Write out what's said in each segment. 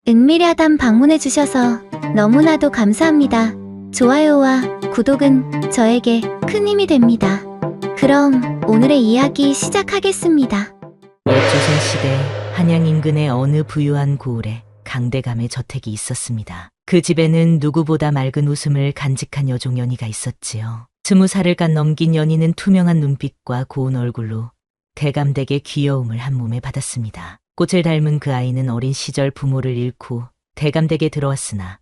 은밀야단 방문해주셔서 너무나도 감사합니다. 좋아요와 구독은 저에게 큰 힘이 됩니다. 그럼 오늘의 이야기 시작하겠습니다. 역조선시대 한양 인근의 어느 부유한 고을에 강대감의 저택이 있었습니다. 그 집에는 누구보다 맑은 웃음을 간직한 여종 연희가 있었지요. 20살을 간 넘긴 연희는 투명한 눈빛과 고운 얼굴로 대감댁의 귀여움을 한 몸에 받았습니다. 꽃을 닮은 그 아이는 어린 시절 부모를 잃고 대감댁에 들어왔으나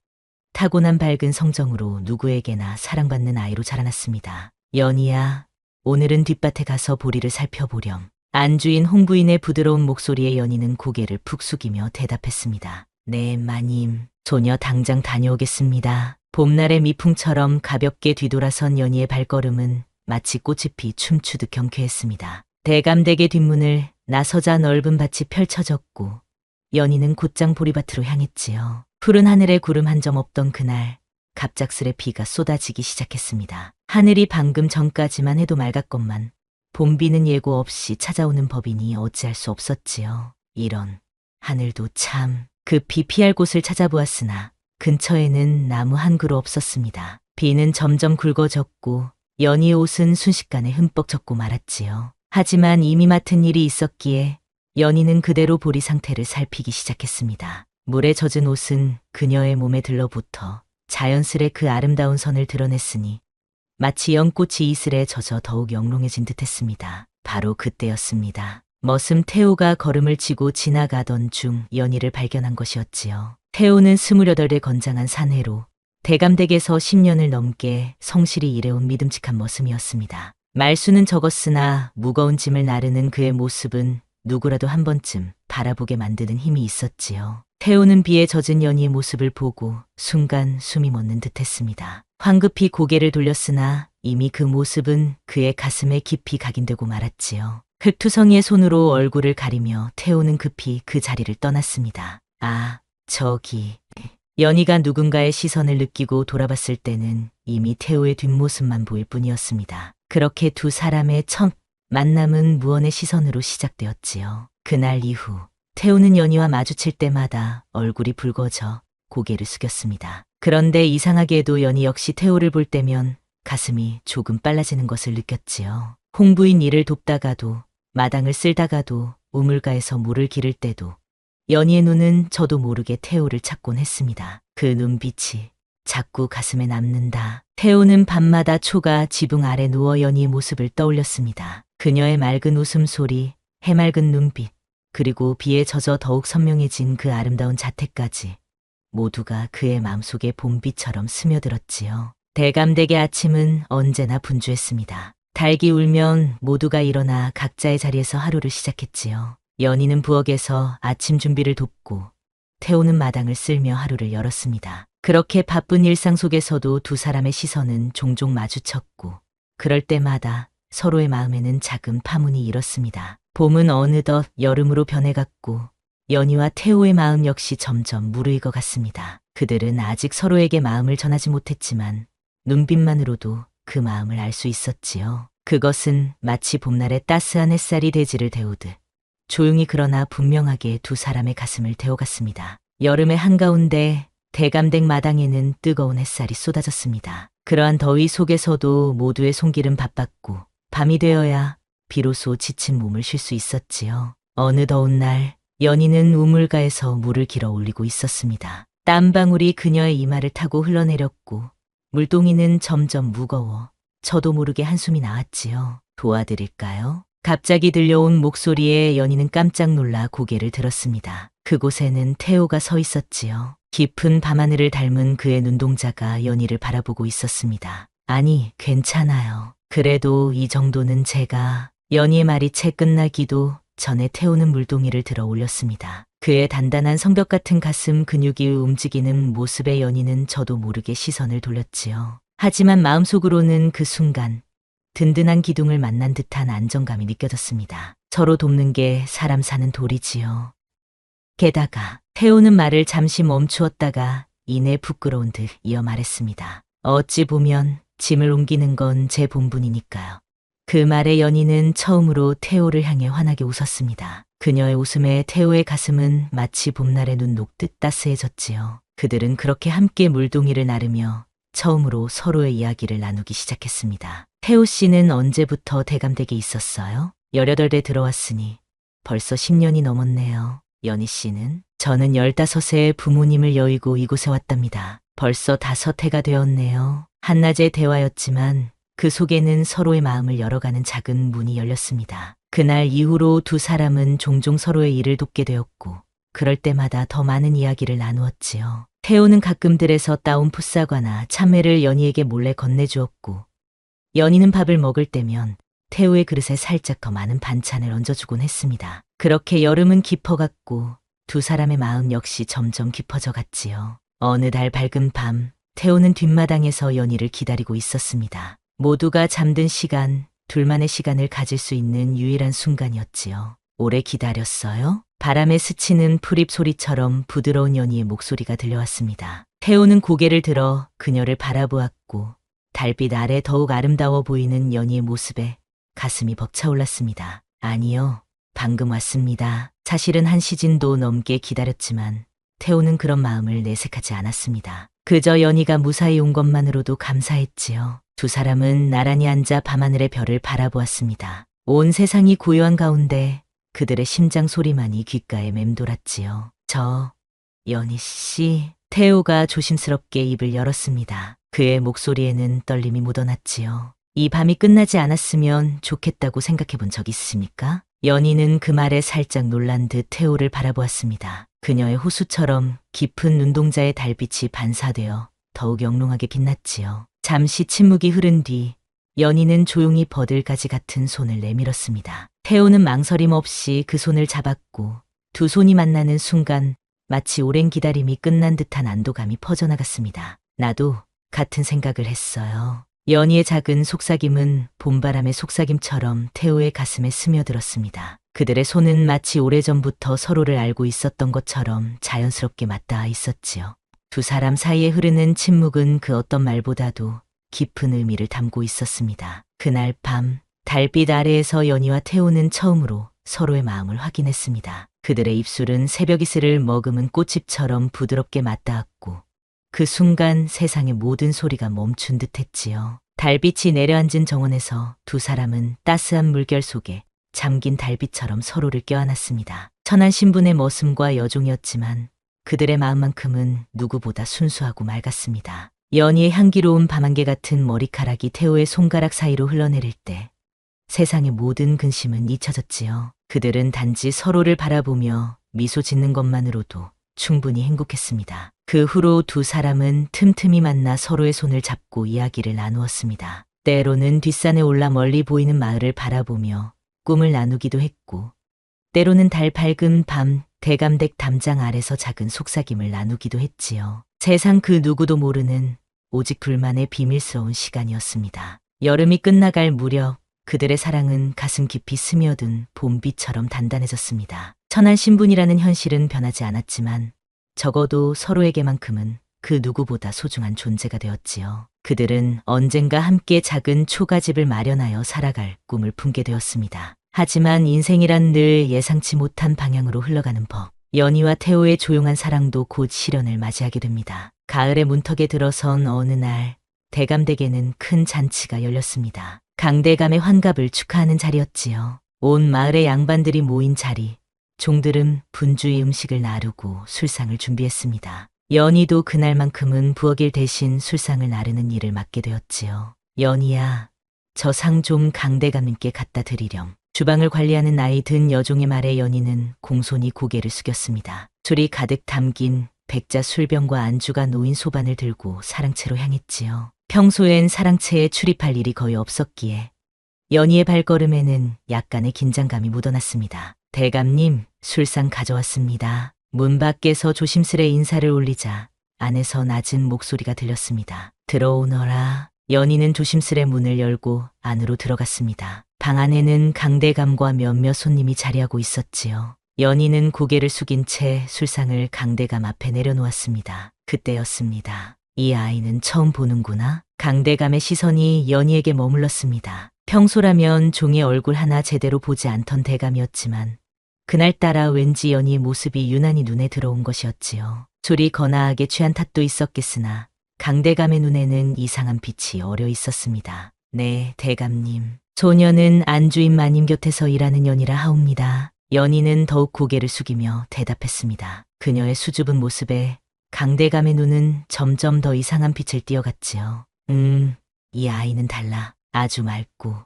타고난 밝은 성정으로 누구에게나 사랑받는 아이로 자라났습니다. 연희야, 오늘은 뒷밭에 가서 보리를 살펴보렴. 안주인 홍부인의 부드러운 목소리에 연희는 고개를 푹 숙이며 대답했습니다. 네, 마님. 소녀 당장 다녀오겠습니다. 봄날의 미풍처럼 가볍게 뒤돌아선 연희의 발걸음은 마치 꽃이 피 춤추듯 경쾌했습니다. 대감댁의 뒷문을 나서자 넓은 밭이 펼쳐졌고 연희는 곧장 보리밭으로 향했지요. 푸른 하늘에 구름 한 점 없던 그날 갑작스레 비가 쏟아지기 시작했습니다. 하늘이 방금 전까지만 해도 맑았건만 봄비는 예고 없이 찾아오는 법이니 어찌할 수 없었지요. 이런, 하늘도 참. 급히 피할 곳을 찾아보았으나 근처에는 나무 한 그루 없었습니다. 비는 점점 굵어졌고 연희의 옷은 순식간에 흠뻑 젖고 말았지요. 하지만 이미 맡은 일이 있었기에 연희는 그대로 보리 상태를 살피기 시작했습니다. 물에 젖은 옷은 그녀의 몸에 들러붙어 자연스레 그 아름다운 선을 드러냈으니 마치 연꽃이 이슬에 젖어 더욱 영롱해진 듯했습니다. 바로 그때였습니다. 머슴 태호가 걸음을 치고 지나가던 중 연희를 발견한 것이었지요. 태호는 28의 건장한 사내로 대감댁에서 10년을 넘게 성실히 일해온 믿음직한 머슴이었습니다. 말수는 적었으나 무거운 짐을 나르는 그의 모습은 누구라도 한 번쯤 바라보게 만드는 힘이 있었지요. 태호는 비에 젖은 연희의 모습을 보고 순간 숨이 멎는 듯했습니다. 황급히 고개를 돌렸으나 이미 그 모습은 그의 가슴에 깊이 각인되고 말았지요. 흙투성이의 손으로 얼굴을 가리며 태호는 급히 그 자리를 떠났습니다. 아, 저기. 연희가 누군가의 시선을 느끼고 돌아봤을 때는 이미 태호의 뒷모습만 보일 뿐이었습니다. 그렇게 두 사람의 첫 만남은 무언의 시선으로 시작되었지요. 그날 이후 태호는 연희와 마주칠 때마다 얼굴이 붉어져 고개를 숙였습니다. 그런데 이상하게도 연희 역시 태호를 볼 때면 가슴이 조금 빨라지는 것을 느꼈지요. 홍부인 일을 돕다가도 마당을 쓸다가도 우물가에서 물을 기를 때도 연희의 눈은 저도 모르게 태호를 찾곤 했습니다. 그 눈빛이 자꾸 가슴에 남는다. 태호는 밤마다 초가 지붕 아래 누워 연희의 모습을 떠올렸습니다. 그녀의 맑은 웃음소리, 해맑은 눈빛, 그리고 비에 젖어 더욱 선명해진 그 아름다운 자태까지 모두가 그의 마음속에 봄비처럼 스며들었지요. 대감댁의 아침은 언제나 분주했습니다. 닭이 울면 모두가 일어나 각자의 자리에서 하루를 시작했지요. 연희는 부엌에서 아침 준비를 돕고 태호는 마당을 쓸며 하루를 열었습니다. 그렇게 바쁜 일상 속에서도 두 사람의 시선은 종종 마주쳤고 그럴 때마다 서로의 마음에는 작은 파문이 일었습니다. 봄은 어느덧 여름으로 변해갔고 연희와 태호의 마음 역시 점점 무르익어갔습니다. 그들은 아직 서로에게 마음을 전하지 못했지만 눈빛만으로도 그 마음을 알 수 있었지요. 그것은 마치 봄날의 따스한 햇살이 대지를 데우듯 조용히 그러나 분명하게 두 사람의 가슴을 데워갔습니다. 여름의 한가운데 대감댁 마당에는 뜨거운 햇살이 쏟아졌습니다. 그러한 더위 속에서도 모두의 손길은 바빴고 밤이 되어야 비로소 지친 몸을 쉴 수 있었지요. 어느 더운 날 연희는 우물가에서 물을 길어 올리고 있었습니다. 땀방울이 그녀의 이마를 타고 흘러내렸고 물동이는 점점 무거워 저도 모르게 한숨이 나왔지요. 도와드릴까요? 갑자기 들려온 목소리에 연희는 깜짝 놀라 고개를 들었습니다. 그곳에는 태호가 서 있었지요. 깊은 밤하늘을 닮은 그의 눈동자가 연희를 바라보고 있었습니다. 아니, 괜찮아요. 그래도 이 정도는 제가... 연희의 말이 채 끝나기도 전에 태호는 물동이를 들어 올렸습니다. 그의 단단한 성벽 같은 가슴 근육이 움직이는 모습에 연희는 저도 모르게 시선을 돌렸지요. 하지만 마음속으로는 그 순간 든든한 기둥을 만난 듯한 안정감이 느껴졌습니다. 서로 돕는 게 사람 사는 도리지요. 게다가 태호는 말을 잠시 멈추었다가 이내 부끄러운 듯 이어 말했습니다. 어찌 보면 짐을 옮기는 건 제 본분이니까요. 그 말에 연희는 처음으로 태호를 향해 환하게 웃었습니다. 그녀의 웃음에 태호의 가슴은 마치 봄날의 눈 녹듯 따스해졌지요. 그들은 그렇게 함께 물동이를 나르며 처음으로 서로의 이야기를 나누기 시작했습니다. 태호 씨는 언제부터 대감댁에 있었어요? 18에 들어왔으니 벌써 10년이 넘었네요. 연희 씨는? 저는 15세 부모님을 여의고 이곳에 왔답니다. 벌써 5해가 되었네요. 한낮의 대화였지만 그 속에는 서로의 마음을 열어가는 작은 문이 열렸습니다. 그날 이후로 두 사람은 종종 서로의 일을 돕게 되었고 그럴 때마다 더 많은 이야기를 나누었지요. 태호는 가끔 들에서 따온 풋사과나 참외를 연희에게 몰래 건네주었고 연희는 밥을 먹을 때면 태호의 그릇에 살짝 더 많은 반찬을 얹어주곤 했습니다. 그렇게 여름은 깊어갔고 두 사람의 마음 역시 점점 깊어져 갔지요. 어느 날 밝은 밤 태호는 뒷마당에서 연희를 기다리고 있었습니다. 모두가 잠든 시간, 둘만의 시간을 가질 수 있는 유일한 순간이었지요. 오래 기다렸어요? 바람에 스치는 풀잎 소리처럼 부드러운 연희의 목소리가 들려왔습니다. 태호는 고개를 들어 그녀를 바라보았고 달빛 아래 더욱 아름다워 보이는 연희의 모습에 가슴이 벅차올랐습니다. 아니요, 방금 왔습니다. 사실은 한 시즌도 넘게 기다렸지만 태호는 그런 마음을 내색하지 않았습니다. 그저 연희가 무사히 온 것만으로도 감사했지요. 두 사람은 나란히 앉아 밤하늘의 별을 바라보았습니다. 온 세상이 고요한 가운데 그들의 심장 소리만이 귓가에 맴돌았지요. 연희 씨, 태호가 조심스럽게 입을 열었습니다. 그의 목소리에는 떨림이 묻어났지요. 이 밤이 끝나지 않았으면 좋겠다고 생각해 본 적 있습니까? 연희는 그 말에 살짝 놀란 듯 태호를 바라보았습니다. 그녀의 호수처럼 깊은 눈동자의 달빛이 반사되어 더욱 영롱하게 빛났지요. 잠시 침묵이 흐른 뒤 연희는 조용히 버들가지 같은 손을 내밀었습니다. 태호는 망설임 없이 그 손을 잡았고 두 손이 만나는 순간 마치 오랜 기다림이 끝난 듯한 안도감이 퍼져나갔습니다. 나도 같은 생각을 했어요. 연희의 작은 속삭임은 봄바람의 속삭임처럼 태호의 가슴에 스며들었습니다. 그들의 손은 마치 오래전부터 서로를 알고 있었던 것처럼 자연스럽게 맞닿아 있었지요. 두 사람 사이에 흐르는 침묵은 그 어떤 말보다도 깊은 의미를 담고 있었습니다. 그날 밤 달빛 아래에서 연희와 태호는 처음으로 서로의 마음을 확인했습니다. 그들의 입술은 새벽 이슬을 머금은 꽃잎처럼 부드럽게 맞닿았고 그 순간 세상의 모든 소리가 멈춘 듯 했지요. 달빛이 내려앉은 정원에서 두 사람은 따스한 물결 속에 잠긴 달빛처럼 서로를 껴안았습니다. 천한 신분의 머슴과 여종이었지만 그들의 마음만큼은 누구보다 순수하고 맑았습니다. 연희의 향기로운 밤안개 같은 머리카락이 태호의 손가락 사이로 흘러내릴 때 세상의 모든 근심은 잊혀졌지요. 그들은 단지 서로를 바라보며 미소 짓는 것만으로도 충분히 행복했습니다. 그 후로 두 사람은 틈틈이 만나 서로의 손을 잡고 이야기를 나누었습니다. 때로는 뒷산에 올라 멀리 보이는 마을을 바라보며 꿈을 나누기도 했고 때로는 달 밝은 밤 대감댁 담장 아래서 작은 속삭임을 나누기도 했지요. 세상 그 누구도 모르는 오직 둘만의 비밀스러운 시간이었습니다. 여름이 끝나갈 무렵 그들의 사랑은 가슴 깊이 스며든 봄비처럼 단단해졌습니다. 천한 신분이라는 현실은 변하지 않았지만 적어도 서로에게만큼은 그 누구보다 소중한 존재가 되었지요. 그들은 언젠가 함께 작은 초가집을 마련하여 살아갈 꿈을 품게 되었습니다. 하지만 인생이란 늘 예상치 못한 방향으로 흘러가는 법. 연희와 태호의 조용한 사랑도 곧 시련을 맞이하게 됩니다. 가을의 문턱에 들어선 어느 날 대감댁에는 큰 잔치가 열렸습니다. 강대감의 환갑을 축하하는 자리였지요. 온 마을의 양반들이 모인 자리. 종들은 분주히 음식을 나르고 술상을 준비했습니다. 연희도 그날만큼은 부엌일 대신 술상을 나르는 일을 맡게 되었지요. 연희야, 저 상 좀 강대감님께 갖다 드리렴. 주방을 관리하는 나이 든 여종의 말에 연희는 공손히 고개를 숙였습니다. 술이 가득 담긴 백자 술병과 안주가 놓인 소반을 들고 사랑채로 향했지요. 평소엔 사랑채에 출입할 일이 거의 없었기에 연희의 발걸음에는 약간의 긴장감이 묻어났습니다. 대감님, 술상 가져왔습니다. 문 밖에서 조심스레 인사를 올리자 안에서 낮은 목소리가 들렸습니다. 들어오너라. 연희는 조심스레 문을 열고 안으로 들어갔습니다. 방 안에는 강대감과 몇몇 손님이 자리하고 있었지요. 연희는 고개를 숙인 채 술상을 강대감 앞에 내려놓았습니다. 그때였습니다. 이 아이는 처음 보는구나. 강대감의 시선이 연희에게 머물렀습니다. 평소라면 종의 얼굴 하나 제대로 보지 않던 대감이었지만 그날따라 왠지 연희의 모습이 유난히 눈에 들어온 것이었지요. 술이 거나하게 취한 탓도 있었겠으나 강대감의 눈에는 이상한 빛이 어려 있었습니다. 네, 대감님. 소녀는 안주인 마님 곁에서 일하는 연희라 하옵니다. 연희는 더욱 고개를 숙이며 대답했습니다. 그녀의 수줍은 모습에 강대감의 눈은 점점 더 이상한 빛을 띠어갔지요. 이 아이는 달라. 아주 맑고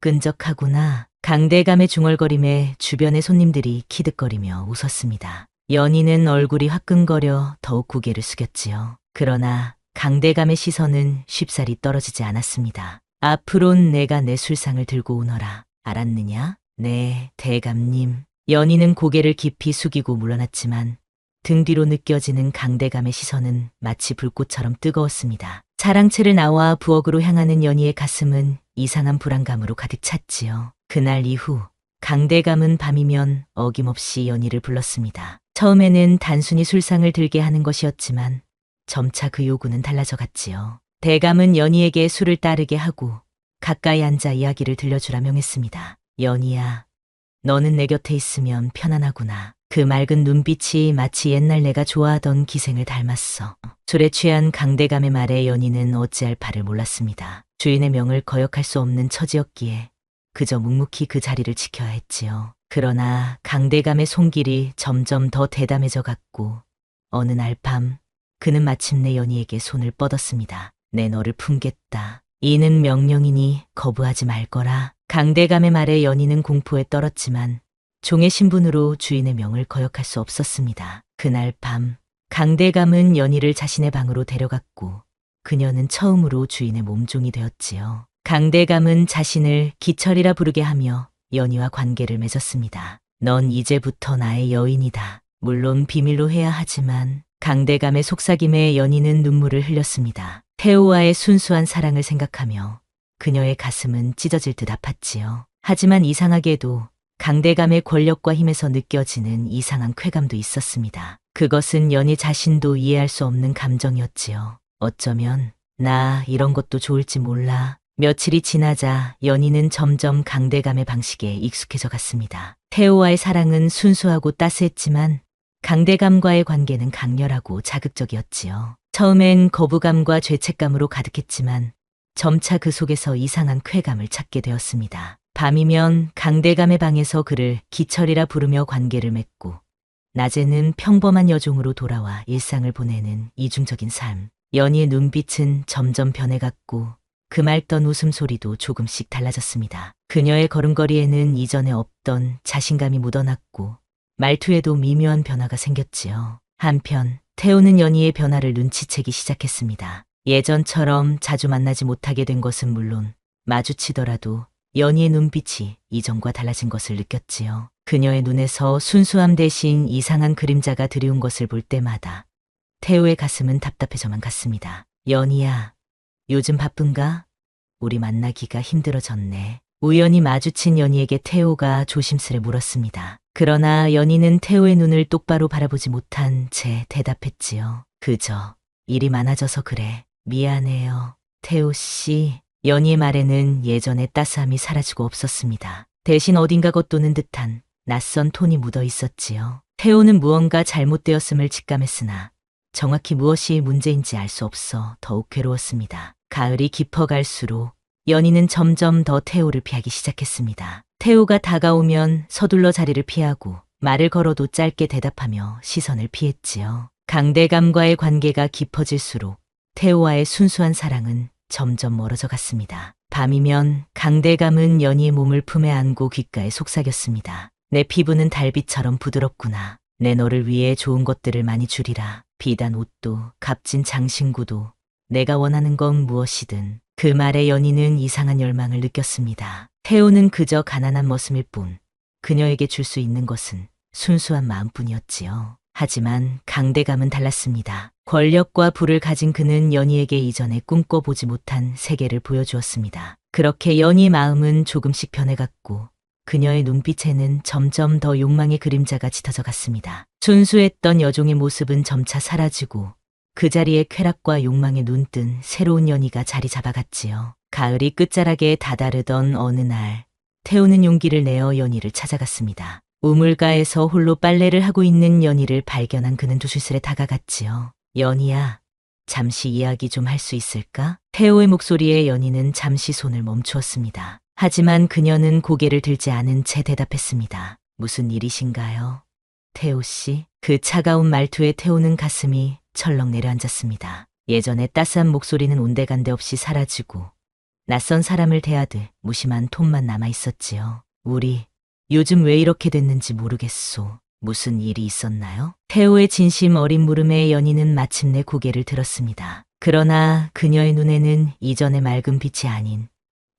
끈적하구나. 강대감의 중얼거림에 주변의 손님들이 키득거리며 웃었습니다. 연희는 얼굴이 화끈거려 더욱 고개를 숙였지요. 그러나 강대감의 시선은 쉽사리 떨어지지 않았습니다. 앞으론 내가 내 술상을 들고 오너라. 알았느냐? 네, 대감님. 연희는 고개를 깊이 숙이고 물러났지만 등 뒤로 느껴지는 강대감의 시선은 마치 불꽃처럼 뜨거웠습니다. 차량채를 나와 부엌으로 향하는 연희의 가슴은 이상한 불안감으로 가득 찼지요. 그날 이후 강대감은 밤이면 어김없이 연희를 불렀습니다. 처음에는 단순히 술상을 들게 하는 것이었지만 점차 그 요구는 달라져 갔지요. 대감은 연희에게 술을 따르게 하고 가까이 앉아 이야기를 들려주라 명했습니다. 연희야, 너는 내 곁에 있으면 편안하구나. 그 맑은 눈빛이 마치 옛날 내가 좋아하던 기생을 닮았어. 술에 취한 강대감의 말에 연희는 어찌할 바를 몰랐습니다. 주인의 명을 거역할 수 없는 처지였기에 그저 묵묵히 그 자리를 지켜야 했지요. 그러나 강대감의 손길이 점점 더 대담해져 갔고 어느 날 밤 그는 마침내 연희에게 손을 뻗었습니다. 내 너를 품겠다. 이는 명령이니 거부하지 말거라. 강대감의 말에 연희는 공포에 떨었지만 종의 신분으로 주인의 명을 거역할 수 없었습니다. 그날 밤 강대감은 연희를 자신의 방으로 데려갔고 그녀는 처음으로 주인의 몸종이 되었지요. 강대감은 자신을 기철이라 부르게 하며 연희와 관계를 맺었습니다. 넌 이제부터 나의 여인이다. 물론 비밀로 해야 하지만 강대감의 속삭임에 연희는 눈물을 흘렸습니다. 태호와의 순수한 사랑을 생각하며 그녀의 가슴은 찢어질 듯 아팠지요. 하지만 이상하게도 강대감의 권력과 힘에서 느껴지는 이상한 쾌감도 있었습니다. 그것은 연희 자신도 이해할 수 없는 감정이었지요. 어쩌면 나 이런 것도 좋을지 몰라. 며칠이 지나자 연희는 점점 강대감의 방식에 익숙해져 갔습니다. 태호와의 사랑은 순수하고 따스했지만 강대감과의 관계는 강렬하고 자극적이었지요. 처음엔 거부감과 죄책감으로 가득했지만 점차 그 속에서 이상한 쾌감을 찾게 되었습니다. 밤이면 강대감의 방에서 그를 기철이라 부르며 관계를 맺고 낮에는 평범한 여종으로 돌아와 일상을 보내는 이중적인 삶. 연희의 눈빛은 점점 변해갔고 그 맑던 웃음소리도 조금씩 달라졌습니다. 그녀의 걸음걸이에는 이전에 없던 자신감이 묻어났고 말투에도 미묘한 변화가 생겼지요. 한편 태호는 연희의 변화를 눈치채기 시작했습니다. 예전처럼 자주 만나지 못하게 된 것은 물론 마주치더라도 연희의 눈빛이 이전과 달라진 것을 느꼈지요. 그녀의 눈에서 순수함 대신 이상한 그림자가 드리운 것을 볼 때마다 태호의 가슴은 답답해져만 갔습니다. 연희야, 요즘 바쁜가? 우리 만나기가 힘들어졌네. 우연히 마주친 연희에게 태호가 조심스레 물었습니다. 그러나 연희는 태호의 눈을 똑바로 바라보지 못한 채 대답했지요. 그저 일이 많아져서 그래. 미안해요. 태호 씨. 연희의 말에는 예전의 따스함이 사라지고 없었습니다. 대신 어딘가 겉도는 듯한 낯선 톤이 묻어 있었지요. 태호는 무언가 잘못되었음을 직감했으나 정확히 무엇이 문제인지 알 수 없어 더욱 괴로웠습니다. 가을이 깊어갈수록 연희는 점점 더 태호를 피하기 시작했습니다. 태호가 다가오면 서둘러 자리를 피하고 말을 걸어도 짧게 대답하며 시선을 피했지요. 강대감과의 관계가 깊어질수록 태호와의 순수한 사랑은 점점 멀어져 갔습니다. 밤이면 강대감은 연희의 몸을 품에 안고 귓가에 속삭였습니다. 내 피부는 달빛처럼 부드럽구나. 내 너를 위해 좋은 것들을 많이 주리라. 비단 옷도 값진 장신구도 내가 원하는 건 무엇이든. 그 말에 연희는 이상한 열망을 느꼈습니다. 태호는 그저 가난한 머슴일 뿐 그녀에게 줄 수 있는 것은 순수한 마음뿐이었지요. 하지만 강대감은 달랐습니다. 권력과 부를 가진 그는 연희에게 이전에 꿈꿔보지 못한 세계를 보여주었습니다. 그렇게 연희의 마음은 조금씩 변해갔고 그녀의 눈빛에는 점점 더 욕망의 그림자가 짙어져 갔습니다. 순수했던 여종의 모습은 점차 사라지고 그 자리에 쾌락과 욕망에 눈뜬 새로운 연희가 자리 잡아갔지요. 가을이 끝자락에 다다르던 어느 날 태호는 용기를 내어 연희를 찾아갔습니다. 우물가에서 홀로 빨래를 하고 있는 연희를 발견한 그는 조실스레 다가갔지요. 연희야, 잠시 이야기 좀 할 수 있을까? 태호의 목소리에 연희는 잠시 손을 멈추었습니다. 하지만 그녀는 고개를 들지 않은 채 대답했습니다. 무슨 일이신가요? 태호 씨? 그 차가운 말투에 태호는 가슴이 철렁 내려앉았습니다. 예전에 따스한 목소리는 온데간데 없이 사라지고 낯선 사람을 대하듯 무심한 톤만 남아 있었지요. 우리 요즘 왜 이렇게 됐는지 모르겠소. 무슨 일이 있었나요? 태호의 진심 어린 물음에 연희는 마침내 고개를 들었습니다. 그러나 그녀의 눈에는 이전의 맑은 빛이 아닌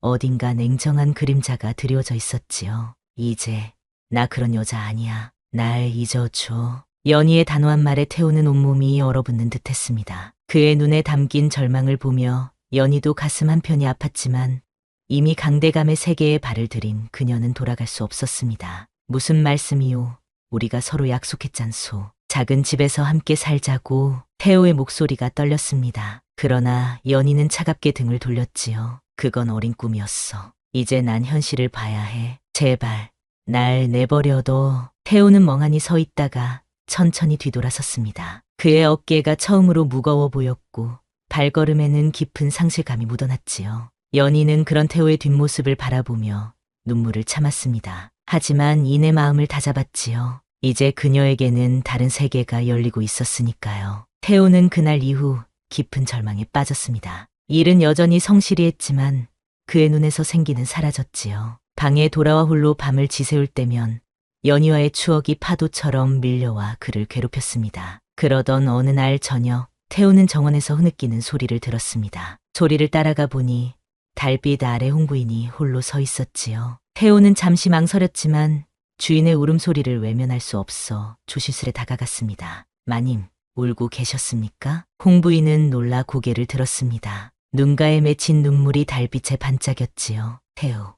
어딘가 냉정한 그림자가 드리워져 있었지요. 이제 나 그런 여자 아니야. 날 잊어줘. 연희의 단호한 말에 태호는 온몸이 얼어붙는 듯했습니다. 그의 눈에 담긴 절망을 보며 연희도 가슴 한편이 아팠지만 이미 강대감의 세계에 발을 들인 그녀는 돌아갈 수 없었습니다. 무슨 말씀이요? 우리가 서로 약속했잖소. 작은 집에서 함께 살자고. 태호의 목소리가 떨렸습니다. 그러나 연희는 차갑게 등을 돌렸지요. 그건 어린 꿈이었어. 이제 난 현실을 봐야 해. 제발 날 내버려둬. 태호는 멍하니 서 있다가 천천히 뒤돌아섰습니다. 그의 어깨가 처음으로 무거워 보였고 발걸음에는 깊은 상실감이 묻어났지요. 연희는 그런 태호의 뒷모습을 바라보며 눈물을 참았습니다. 하지만 이내 마음을 다잡았지요. 이제 그녀에게는 다른 세계가 열리고 있었으니까요. 태호는 그날 이후 깊은 절망에 빠졌습니다. 일은 여전히 성실히 했지만 그의 눈에서 생기는 사라졌지요. 방에 돌아와 홀로 밤을 지새울 때면 연희와의 추억이 파도처럼 밀려와 그를 괴롭혔습니다. 그러던 어느 날 저녁 태호는 정원에서 흐느끼는 소리를 들었습니다. 소리를 따라가 보니 달빛 아래 홍부인이 홀로 서 있었지요. 태호는 잠시 망설였지만 주인의 울음소리를 외면할 수 없어 조실스레 다가갔습니다. 마님, 울고 계셨습니까? 홍부인은 놀라 고개를 들었습니다. 눈가에 맺힌 눈물이 달빛에 반짝였지요. 태호.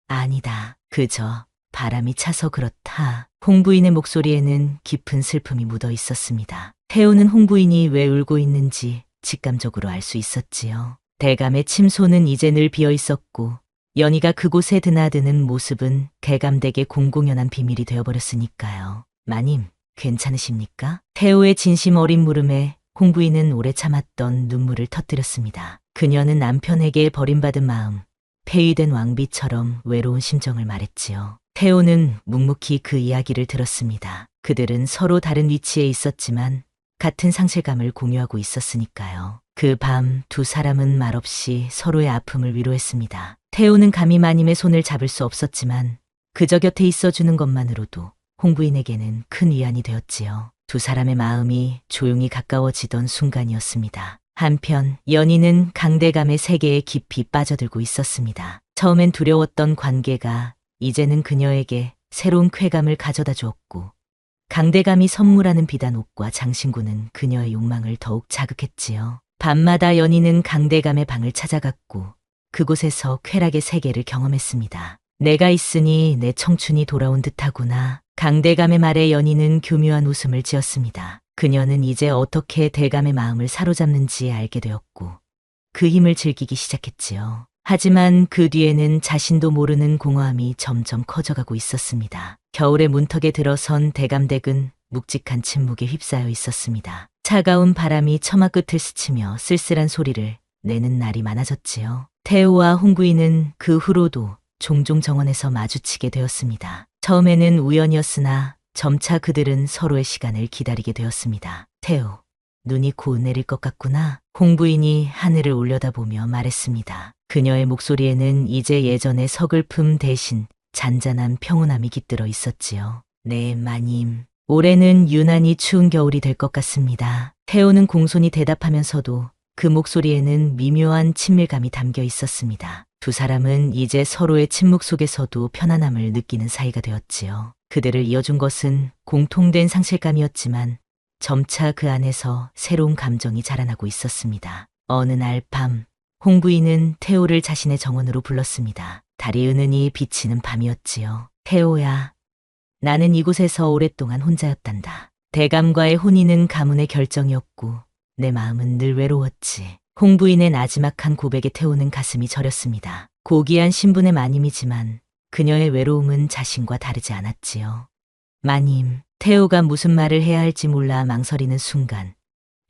아니다. 그저 바람이 차서 그렇다. 홍부인의 목소리에는 깊은 슬픔이 묻어 있었습니다. 태호는 홍부인이 왜 울고 있는지 직감적으로 알 수 있었지요. 대감의 침소는 이제 늘 비어 있었고 연희가 그곳에 드나드는 모습은 대감댁의 공공연한 비밀이 되어버렸으니까요. 마님, 괜찮으십니까? 태호의 진심 어린 물음에 홍부인은 오래 참았던 눈물을 터뜨렸습니다. 그녀는 남편에게 버림받은 마음, 폐위된 왕비처럼 외로운 심정을 말했지요. 태호는 묵묵히 그 이야기를 들었습니다. 그들은 서로 다른 위치에 있었지만 같은 상실감을 공유하고 있었으니까요. 그 밤 두 사람은 말없이 서로의 아픔을 위로했습니다. 태호는 감히 마님의 손을 잡을 수 없었지만 그저 곁에 있어주는 것만으로도 홍부인에게는 큰 위안이 되었지요. 두 사람의 마음이 조용히 가까워지던 순간이었습니다. 한편 연희는 강대감의 세계에 깊이 빠져들고 있었습니다. 처음엔 두려웠던 관계가 이제는 그녀에게 새로운 쾌감을 가져다 주었고 강대감이 선물하는 비단 옷과 장신구는 그녀의 욕망을 더욱 자극했지요. 밤마다 연희는 강대감의 방을 찾아갔고 그곳에서 쾌락의 세계를 경험했습니다. 내가 있으니 내 청춘이 돌아온 듯하구나. 강대감의 말에 연희는 교묘한 웃음을 지었습니다. 그녀는 이제 어떻게 대감의 마음을 사로잡는지 알게 되었고 그 힘을 즐기기 시작했지요. 하지만 그 뒤에는 자신도 모르는 공허함이 점점 커져가고 있었습니다. 겨울의 문턱에 들어선 대감댁은 묵직한 침묵에 휩싸여 있었습니다. 차가운 바람이 처마 끝을 스치며 쓸쓸한 소리를 내는 날이 많아졌지요. 태호와 홍구이는 그 후로도 종종 정원에서 마주치게 되었습니다. 처음에는 우연이었으나 점차 그들은 서로의 시간을 기다리게 되었습니다. 태호, 눈이 곧 내릴 것 같구나. 홍부인이 하늘을 올려다보며 말했습니다. 그녀의 목소리에는 이제 예전의 서글픔 대신 잔잔한 평온함이 깃들어 있었지요. 네, 마님. 올해는 유난히 추운 겨울이 될 것 같습니다. 태호는 공손히 대답하면서도 그 목소리에는 미묘한 친밀감이 담겨 있었습니다. 두 사람은 이제 서로의 침묵 속에서도 편안함을 느끼는 사이가 되었지요. 그들을 이어준 것은 공통된 상실감이었지만 점차 그 안에서 새로운 감정이 자라나고 있었습니다. 어느 날 밤, 홍부인은 태호를 자신의 정원으로 불렀습니다. 달이 은은히 비치는 밤이었지요. 태호야, 나는 이곳에서 오랫동안 혼자였단다. 대감과의 혼인은 가문의 결정이었고 내 마음은 늘 외로웠지. 홍부인의 나지막한 고백에 태호는 가슴이 저렸습니다. 고귀한 신분의 마님이지만 그녀의 외로움은 자신과 다르지 않았지요. 마님, 태호가 무슨 말을 해야 할지 몰라 망설이는 순간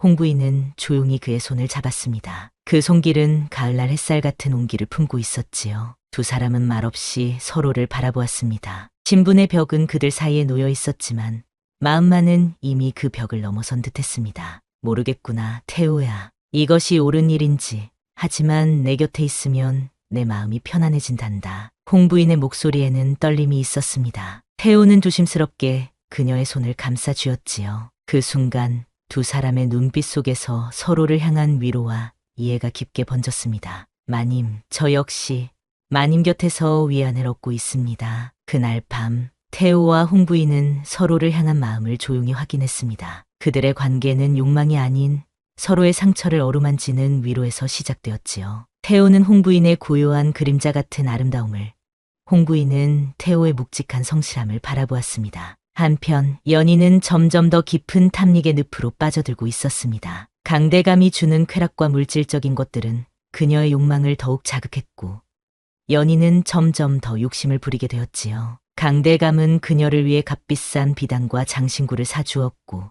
홍부인은 조용히 그의 손을 잡았습니다. 그 손길은 가을날 햇살 같은 온기를 품고 있었지요. 두 사람은 말없이 서로를 바라보았습니다. 신분의 벽은 그들 사이에 놓여 있었지만 마음만은 이미 그 벽을 넘어선 듯했습니다. 모르겠구나, 태호야. 이것이 옳은 일인지. 하지만 내 곁에 있으면 내 마음이 편안해진단다. 홍부인의 목소리에는 떨림이 있었습니다. 태호는 조심스럽게 그녀의 손을 감싸 쥐었지요. 그 순간 두 사람의 눈빛 속에서 서로를 향한 위로와 이해가 깊게 번졌습니다. 마님, 저 역시 마님 곁에서 위안을 얻고 있습니다. 그날 밤 태호와 홍부인은 서로를 향한 마음을 조용히 확인했습니다. 그들의 관계는 욕망이 아닌 서로의 상처를 어루만지는 위로에서 시작되었지요. 태호는 홍부인의 고요한 그림자 같은 아름다움을, 홍부인은 태호의 묵직한 성실함을 바라보았습니다. 한편 연희는 점점 더 깊은 탐닉의 늪으로 빠져들고 있었습니다. 강대감이 주는 쾌락과 물질적인 것들은 그녀의 욕망을 더욱 자극했고 연희는 점점 더 욕심을 부리게 되었지요. 강대감은 그녀를 위해 값비싼 비단과 장신구를 사주었고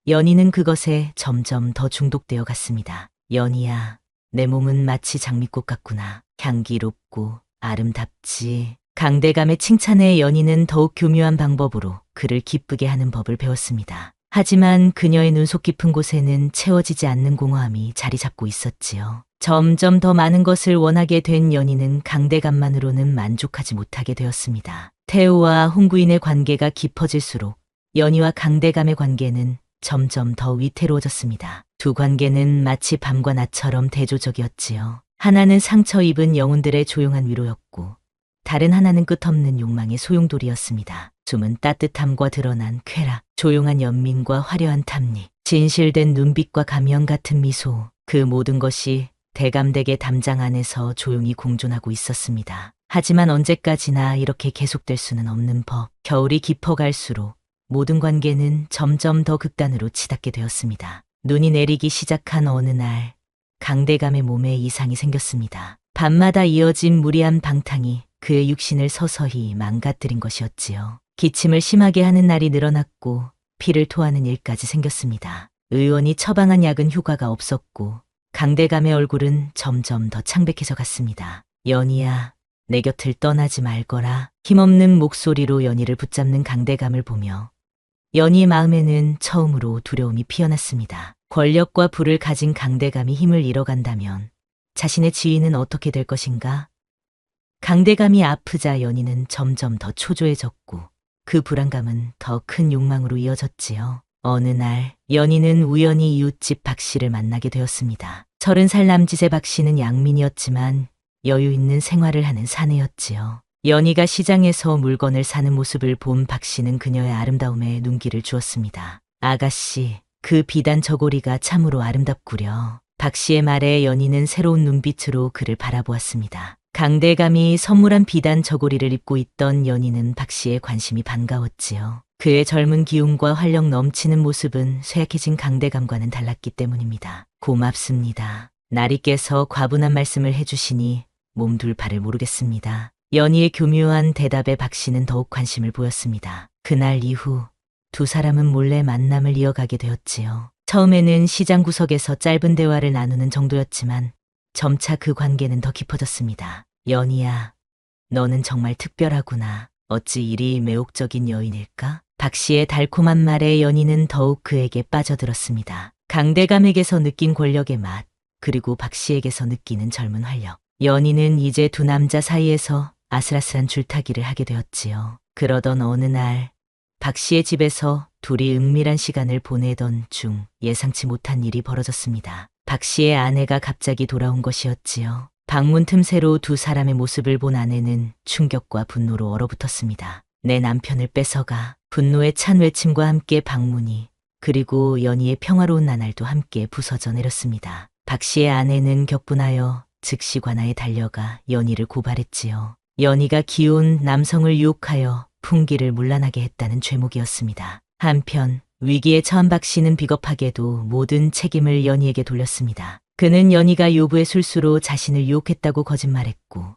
연희는 그것에 점점 더 중독되어 갔습니다. 연희야, 내 몸은 마치 장미꽃 같구나. 향기롭고 아름답지. 강대감의 칭찬에 연희는 더욱 교묘한 방법으로 그를 기쁘게 하는 법을 배웠습니다. 하지만 그녀의 눈속 깊은 곳에는 채워지지 않는 공허함이 자리 잡고 있었지요. 점점 더 많은 것을 원하게 된 연희는 강대감만으로는 만족하지 못하게 되었습니다. 태호와 홍구인의 관계가 깊어질수록 연희와 강대감의 관계는 점점 더 위태로워졌습니다. 두 관계는 마치 밤과 낮처럼 대조적이었지요. 하나는 상처 입은 영혼들의 조용한 위로였고 다른 하나는 끝없는 욕망의 소용돌이였습니다. 숨은 따뜻함과 드러난 쾌락, 조용한 연민과 화려한 탐닉, 진실된 눈빛과 가면 같은 미소, 그 모든 것이 대감댁의 담장 안에서 조용히 공존하고 있었습니다. 하지만 언제까지나 이렇게 계속될 수는 없는 법. 겨울이 깊어갈수록 모든 관계는 점점 더 극단으로 치닫게 되었습니다. 눈이 내리기 시작한 어느 날 강대감의 몸에 이상이 생겼습니다. 밤마다 이어진 무리한 방탕이 그의 육신을 서서히 망가뜨린 것이었지요. 기침을 심하게 하는 날이 늘어났고 피를 토하는 일까지 생겼습니다. 의원이 처방한 약은 효과가 없었고 강대감의 얼굴은 점점 더 창백해져 갔습니다. 연희야, 내 곁을 떠나지 말거라. 힘없는 목소리로 연희를 붙잡는 강대감을 보며 연희의 마음에는 처음으로 두려움이 피어났습니다. 권력과 부를 가진 강대감이 힘을 잃어간다면 자신의 지위는 어떻게 될 것인가? 강대감이 아프자 연희는 점점 더 초조해졌고 그 불안감은 더 큰 욕망으로 이어졌지요. 어느 날 연희는 우연히 이웃집 박 씨를 만나게 되었습니다. 30살 남짓의 박 씨는 양민이었지만 여유 있는 생활을 하는 사내였지요. 연희가 시장에서 물건을 사는 모습을 본 박 씨는 그녀의 아름다움에 눈길을 주었습니다. 아가씨, 그 비단 저고리가 참으로 아름답구려. 박 씨의 말에 연희는 새로운 눈빛으로 그를 바라보았습니다. 강대감이 선물한 비단 저고리를 입고 있던 연희는 박 씨의 관심이 반가웠지요. 그의 젊은 기운과 활력 넘치는 모습은 쇠약해진 강대감과는 달랐기 때문입니다. 고맙습니다. 나리께서 과분한 말씀을 해주시니 몸둘 바를 모르겠습니다. 연희의 교묘한 대답에 박 씨는 더욱 관심을 보였습니다. 그날 이후 두 사람은 몰래 만남을 이어가게 되었지요. 처음에는 시장 구석에서 짧은 대화를 나누는 정도였지만 점차 그 관계는 더 깊어졌습니다. 연희야, 너는 정말 특별하구나. 어찌 이리 매혹적인 여인일까? 박 씨의 달콤한 말에 연희는 더욱 그에게 빠져들었습니다. 강대감에게서 느낀 권력의 맛, 그리고 박 씨에게서 느끼는 젊은 활력. 연희는 이제 두 남자 사이에서 아슬아슬한 줄타기를 하게 되었지요. 그러던 어느 날 박 씨의 집에서 둘이 은밀한 시간을 보내던 중 예상치 못한 일이 벌어졌습니다. 박 씨의 아내가 갑자기 돌아온 것이었지요. 방문 틈새로 두 사람의 모습을 본 아내는 충격과 분노로 얼어붙었습니다. 내 남편을 뺏어가. 분노에 찬 외침과 함께 방문이, 그리고 연희의 평화로운 나날도 함께 부서져 내렸습니다. 박 씨의 아내는 격분하여 즉시 관아에 달려가 연희를 고발했지요. 연희가 기혼 남성을 유혹하여 풍기를 문란하게 했다는 죄목이었습니다. 한편 위기에 처한 박 씨는 비겁하게도 모든 책임을 연희에게 돌렸습니다. 그는 연희가 요부의 술수로 자신을 유혹했다고 거짓말했고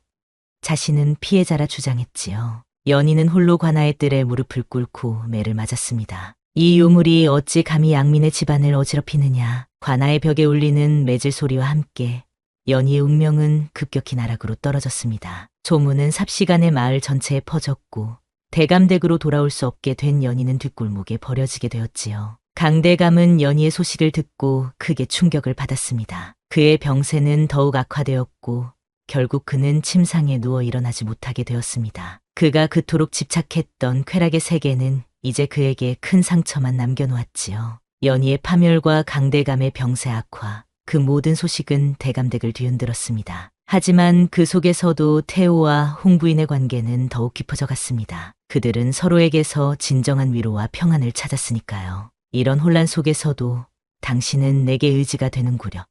자신은 피해자라 주장했지요. 연희는 홀로 관아의 뜰에 무릎을 꿇고 매를 맞았습니다. 이 유물이 어찌 감히 양민의 집안을 어지럽히느냐. 관아의 벽에 울리는 매질 소리와 함께 연희의 운명은 급격히 나락으로 떨어졌습니다. 소문은 삽시간에 마을 전체에 퍼졌고 대감댁으로 돌아올 수 없게 된 연희는 뒷골목에 버려지게 되었지요. 강대감은 연희의 소식을 듣고 크게 충격을 받았습니다. 그의 병세는 더욱 악화되었고 결국 그는 침상에 누워 일어나지 못하게 되었습니다. 그가 그토록 집착했던 쾌락의 세계는 이제 그에게 큰 상처만 남겨놓았지요. 연희의 파멸과 강대감의 병세 악화, 그 모든 소식은 대감댁을 뒤흔들었습니다. 하지만 그 속에서도 태호와 홍부인의 관계는 더욱 깊어져 갔습니다. 그들은 서로에게서 진정한 위로와 평안을 찾았으니까요. 이런 혼란 속에서도 당신은 내게 의지가 되는구려.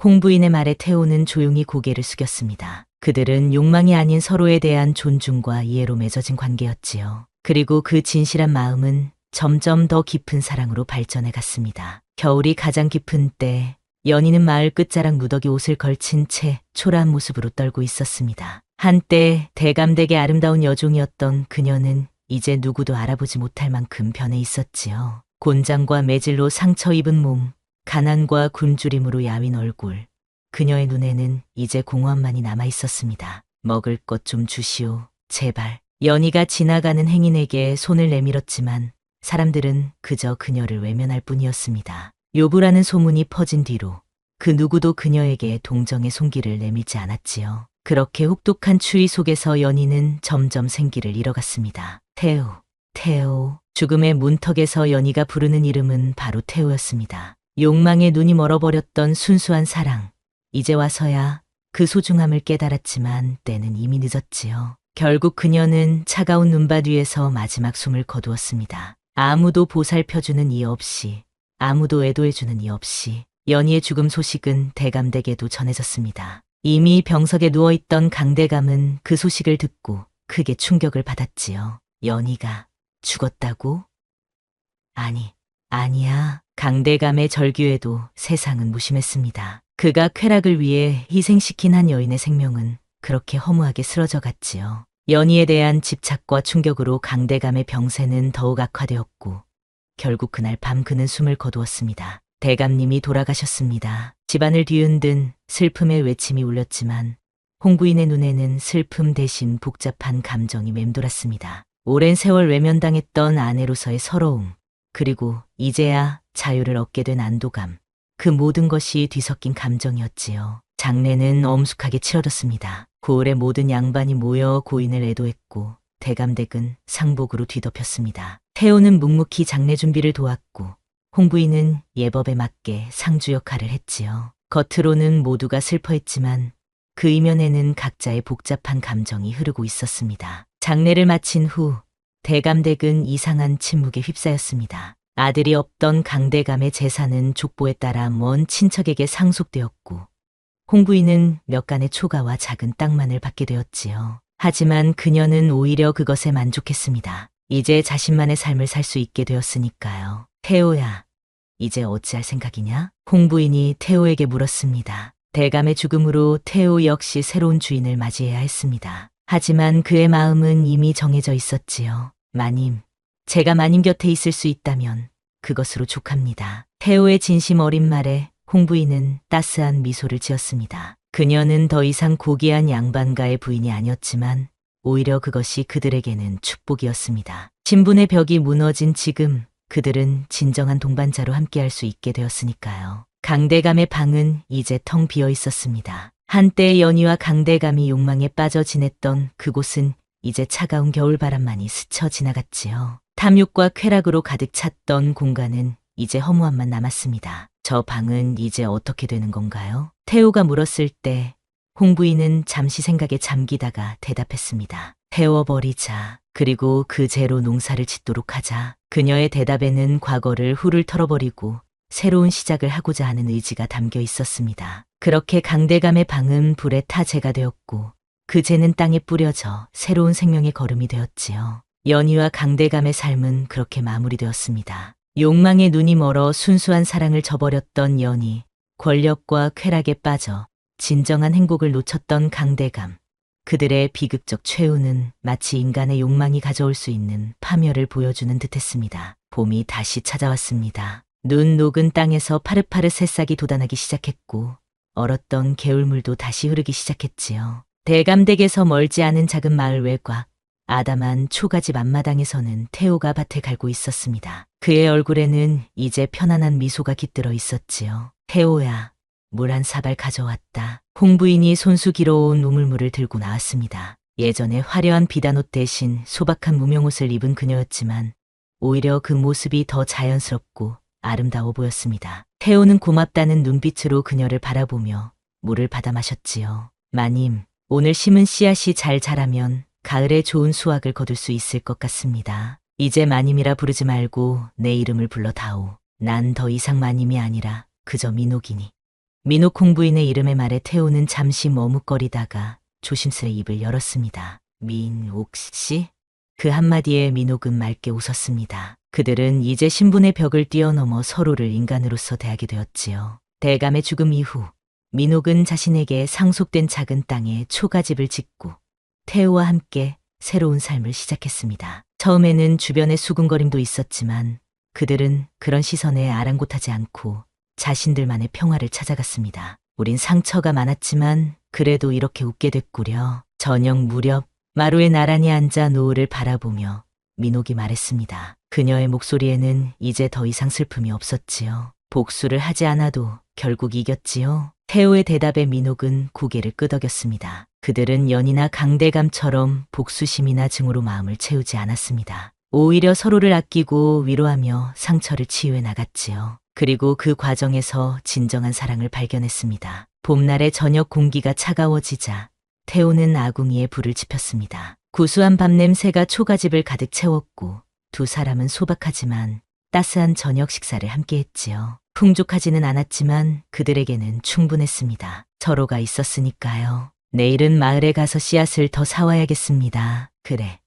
홍부인의 말에 태호는 조용히 고개를 숙였습니다. 그들은 욕망이 아닌 서로에 대한 존중과 이해로 맺어진 관계였지요. 그리고 그 진실한 마음은 점점 더 깊은 사랑으로 발전해 갔습니다. 겨울이 가장 깊은 때 연희는 마을 끝자락 무더기 옷을 걸친 채 초라한 모습으로 떨고 있었습니다. 한때 대감댁의 아름다운 여종이었던 그녀는 이제 누구도 알아보지 못할 만큼 변해 있었지요. 곤장과 매질로 상처 입은 몸, 가난과 굶주림으로 야윈 얼굴. 그녀의 눈에는 이제 공허함만이 남아 있었습니다. 먹을 것 좀 주시오, 제발. 연희가 지나가는 행인에게 손을 내밀었지만 사람들은 그저 그녀를 외면할 뿐이었습니다. 요부라는 소문이 퍼진 뒤로 그 누구도 그녀에게 동정의 손길을 내밀지 않았지요. 그렇게 혹독한 추위 속에서 연희는 점점 생기를 잃어갔습니다. 태호, 태호. 죽음의 문턱에서 연희가 부르는 이름은 바로 태호였습니다. 욕망에 눈이 멀어버렸던 순수한 사랑. 이제 와서야 그 소중함을 깨달았지만 때는 이미 늦었지요. 결국 그녀는 차가운 눈밭 위에서 마지막 숨을 거두었습니다. 아무도 보살펴주는 이 없이, 아무도 애도해주는 이 없이 연희의 죽음 소식은 대감댁에도 전해졌습니다. 이미 병석에 누워있던 강대감은 그 소식을 듣고 크게 충격을 받았지요. 연희가 죽었다고? 아니야. 강대감의 절규에도 세상은 무심했습니다. 그가 쾌락을 위해 희생시킨 한 여인의 생명은 그렇게 허무하게 쓰러져 갔지요. 연희에 대한 집착과 충격으로 강대감의 병세는 더욱 악화되었고 결국 그날 밤 그는 숨을 거두었습니다. 대감님이 돌아가셨습니다. 집안을 뒤흔든 슬픔의 외침이 울렸지만 홍부인의 눈에는 슬픔 대신 복잡한 감정이 맴돌았습니다. 오랜 세월 외면당했던 아내로서의 서러움, 그리고 이제야 자유를 얻게 된 안도감, 그 모든 것이 뒤섞인 감정이었지요. 장례는 엄숙하게 치러졌습니다. 고을의 모든 양반이 모여 고인을 애도했고 대감댁은 상복으로 뒤덮였습니다. 태호는 묵묵히 장례 준비를 도왔고 홍부인은 예법에 맞게 상주 역할을 했지요. 겉으로는 모두가 슬퍼했지만 그 이면에는 각자의 복잡한 감정이 흐르고 있었습니다. 장례를 마친 후 대감댁은 이상한 침묵에 휩싸였습니다. 아들이 없던 강대감의 재산은 족보에 따라 먼 친척에게 상속되었고 홍부인은 몇 간의 초가와 작은 땅만을 받게 되었지요. 하지만 그녀는 오히려 그것에 만족했습니다. 이제 자신만의 삶을 살 수 있게 되었으니까요. 태호야, 이제 어찌할 생각이냐? 홍부인이 태호에게 물었습니다. 대감의 죽음으로 태호 역시 새로운 주인을 맞이해야 했습니다. 하지만 그의 마음은 이미 정해져 있었지요. 마님, 제가 마님 곁에 있을 수 있다면 그것으로 족합니다. 태호의 진심 어린 말에 홍부인은 따스한 미소를 지었습니다. 그녀는 더 이상 고귀한 양반가의 부인이 아니었지만 오히려 그것이 그들에게는 축복이었습니다. 신분의 벽이 무너진 지금 그들은 진정한 동반자로 함께할 수 있게 되었으니까요. 강대감의 방은 이제 텅 비어 있었습니다. 한때 연희와 강대감이 욕망에 빠져 지냈던 그곳은 이제 차가운 겨울바람만이 스쳐 지나갔지요. 탐욕과 쾌락으로 가득 찼던 공간은 이제 허무함만 남았습니다. 저 방은 이제 어떻게 되는 건가요? 태호가 물었을 때 홍부인은 잠시 생각에 잠기다가 대답했습니다. 태워버리자. 그리고 그 죄로 농사를 짓도록 하자. 그녀의 대답에는 과거를 훌훌 털어버리고 새로운 시작을 하고자 하는 의지가 담겨 있었습니다. 그렇게 강대감의 방은 불에 타 재가 되었고 그 재는 땅에 뿌려져 새로운 생명의 걸음이 되었지요. 연희와 강대감의 삶은 그렇게 마무리되었습니다. 욕망에 눈이 멀어 순수한 사랑을 저버렸던 연희, 권력과 쾌락에 빠져 진정한 행복을 놓쳤던 강대감. 그들의 비극적 최후는 마치 인간의 욕망이 가져올 수 있는 파멸을 보여주는 듯했습니다. 봄이 다시 찾아왔습니다. 눈 녹은 땅에서 파릇파릇 새싹이 돋아나기 시작했고 얼었던 개울물도 다시 흐르기 시작했지요. 대감댁에서 멀지 않은 작은 마을 외곽 아담한 초가집 앞마당에서는 태호가 밭을 갈고 있었습니다. 그의 얼굴에는 이제 편안한 미소가 깃들어 있었지요. 태호야, 물 한 사발 가져왔다. 홍부인이 손수 길어온 우물물을 들고 나왔습니다. 예전에 화려한 비단옷 대신 소박한 무명옷을 입은 그녀였지만 오히려 그 모습이 더 자연스럽고 아름다워 보였습니다. 태호는 고맙다는 눈빛으로 그녀를 바라보며 물을 받아 마셨지요. 마님, 오늘 심은 씨앗이 잘 자라면 가을에 좋은 수확을 거둘 수 있을 것 같습니다. 이제 마님이라 부르지 말고 내 이름을 불러다오. 난 더 이상 마님이 아니라 그저 민옥이니. 민옥 홍부인의 이름의 말에 태호는 잠시 머뭇거리다가 조심스레 입을 열었습니다. 민옥 씨? 그 한마디에 민옥은 맑게 웃었습니다. 그들은 이제 신분의 벽을 뛰어넘어 서로를 인간으로서 대하게 되었지요. 대감의 죽음 이후 민옥은 자신에게 상속된 작은 땅에 초가집을 짓고 태호와 함께 새로운 삶을 시작했습니다. 처음에는 주변에 수군거림도 있었지만 그들은 그런 시선에 아랑곳하지 않고 자신들만의 평화를 찾아갔습니다. 우린 상처가 많았지만 그래도 이렇게 웃게 됐구려. 저녁 무렵 마루에 나란히 앉아 노을을 바라보며 민옥이 말했습니다. 그녀의 목소리에는 이제 더 이상 슬픔이 없었지요. 복수를 하지 않아도 결국 이겼지요. 태호의 대답에 민옥은 고개를 끄덕였습니다. 그들은 연희나 강대감처럼 복수심이나 증오로 마음을 채우지 않았습니다. 오히려 서로를 아끼고 위로하며 상처를 치유해 나갔지요. 그리고 그 과정에서 진정한 사랑을 발견했습니다. 봄날의 저녁 공기가 차가워지자 태호는 아궁이에 불을 지폈습니다. 구수한 밥 냄새가 초가집을 가득 채웠고 두 사람은 소박하지만 따스한 저녁 식사를 함께 했지요. 풍족하지는 않았지만 그들에게는 충분했습니다. 서로가 있었으니까요. 내일은 마을에 가서 씨앗을 더 사와야겠습니다. 그래.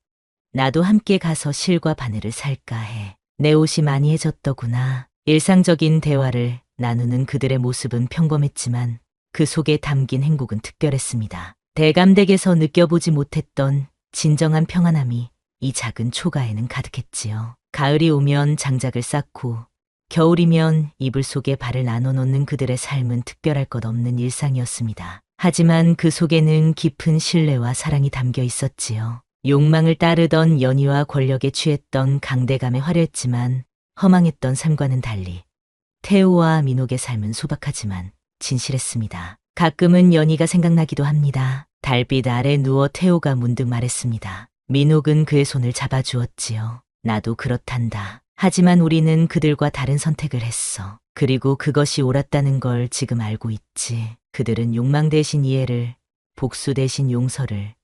나도 함께 가서 실과 바늘을 살까 해. 내 옷이 많이 해졌더구나. 일상적인 대화를 나누는 그들의 모습은 평범했지만 그 속에 담긴 행복은 특별했습니다. 대감댁에서 느껴보지 못했던 진정한 평안함이 이 작은 초가에는 가득했지요. 가을이 오면 장작을 쌓고 겨울이면 이불 속에 발을 나눠 놓는 그들의 삶은 특별할 것 없는 일상이었습니다. 하지만 그 속에는 깊은 신뢰와 사랑이 담겨 있었지요. 욕망을 따르던 연희와 권력에 취했던 강대감의 화려했지만 허망했던 삶과는 달리 태호와 민옥의 삶은 소박하지만 진실했습니다. 가끔은 연희가 생각나기도 합니다. 달빛 아래 누워 태호가 문득 말했습니다. 민옥은 그의 손을 잡아주었지요. 나도 그렇단다. 하지만 우리는 그들과 다른 선택을 했어. 그리고 그것이 옳았다는 걸 지금 알고 있지. 그들은 욕망 대신 이해를, 복수 대신 용서를,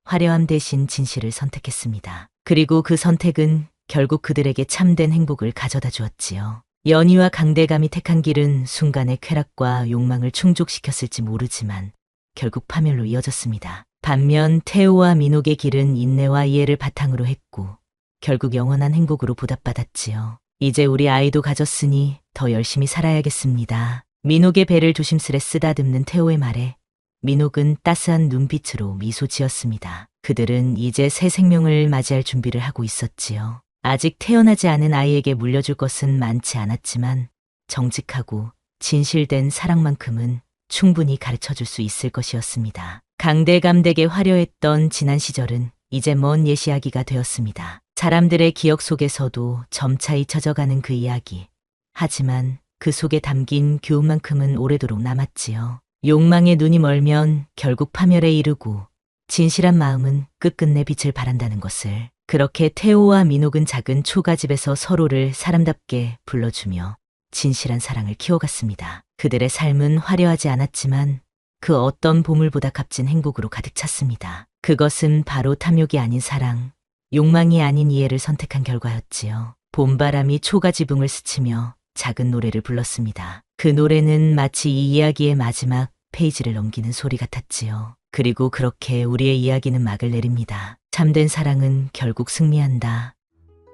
화려함 대신 진실을 선택했습니다. 그리고 그 선택은 결국 그들에게 참된 행복을 가져다 주었지요. 연희와 강대감이 택한 길은 순간의 쾌락과 욕망을 충족시켰을지 모르지만 결국 파멸로 이어졌습니다. 반면 태호와 민옥의 길은 인내와 이해를 바탕으로 했고 결국 영원한 행복으로 보답받았지요. 이제 우리 아이도 가졌으니 더 열심히 살아야겠습니다. 민옥의 배를 조심스레 쓰다듬는 태호의 말에 민옥은 따스한 눈빛으로 미소 지었습니다. 그들은 이제 새 생명을 맞이할 준비를 하고 있었지요. 아직 태어나지 않은 아이에게 물려줄 것은 많지 않았지만 정직하고 진실된 사랑만큼은 충분히 가르쳐줄 수 있을 것이었습니다. 강대감댁에 화려했던 지난 시절은 이제 먼 옛 이야기가 되었습니다. 사람들의 기억 속에서도 점차 잊혀져가는 그 이야기. 하지만 그 속에 담긴 교훈만큼은 오래도록 남았지요. 욕망에 눈이 멀면 결국 파멸에 이르고 진실한 마음은 끝끝내 빛을 발한다는 것을. 그렇게 태호와 민옥은 작은 초가집에서 서로를 사람답게 불러주며 진실한 사랑을 키워갔습니다. 그들의 삶은 화려하지 않았지만 그 어떤 보물보다 값진 행복으로 가득 찼습니다. 그것은 바로 탐욕이 아닌 사랑, 욕망이 아닌 이해를 선택한 결과였지요. 봄바람이 초가지붕을 스치며 작은 노래를 불렀습니다. 그 노래는 마치 이 이야기의 마지막 페이지를 넘기는 소리 같았지요. 그리고 그렇게 우리의 이야기는 막을 내립니다. 참된 사랑은 결국 승리한다.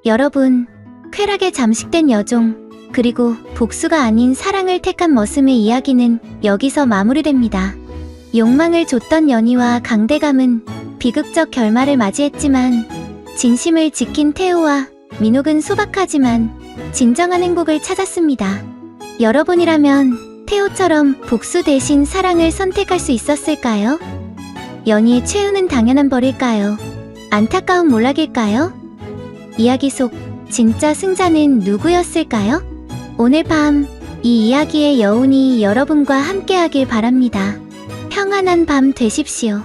여러분, 쾌락에 잠식된 여종, 그리고 복수가 아닌 사랑을 택한 머슴의 이야기는 여기서 마무리됩니다. 욕망을 줬던 연희와 강대감은 비극적 결말을 맞이했지만 진심을 지킨 태호와 민옥은 소박하지만 진정한 행복을 찾았습니다. 여러분이라면 태호처럼 복수 대신 사랑을 선택할 수 있었을까요? 연희의 최후는 당연한 벌일까요? 안타까운 몰락일까요? 이야기 속 진짜 승자는 누구였을까요? 오늘 밤 이 이야기의 여운이 여러분과 함께하길 바랍니다. 평안한 밤 되십시오.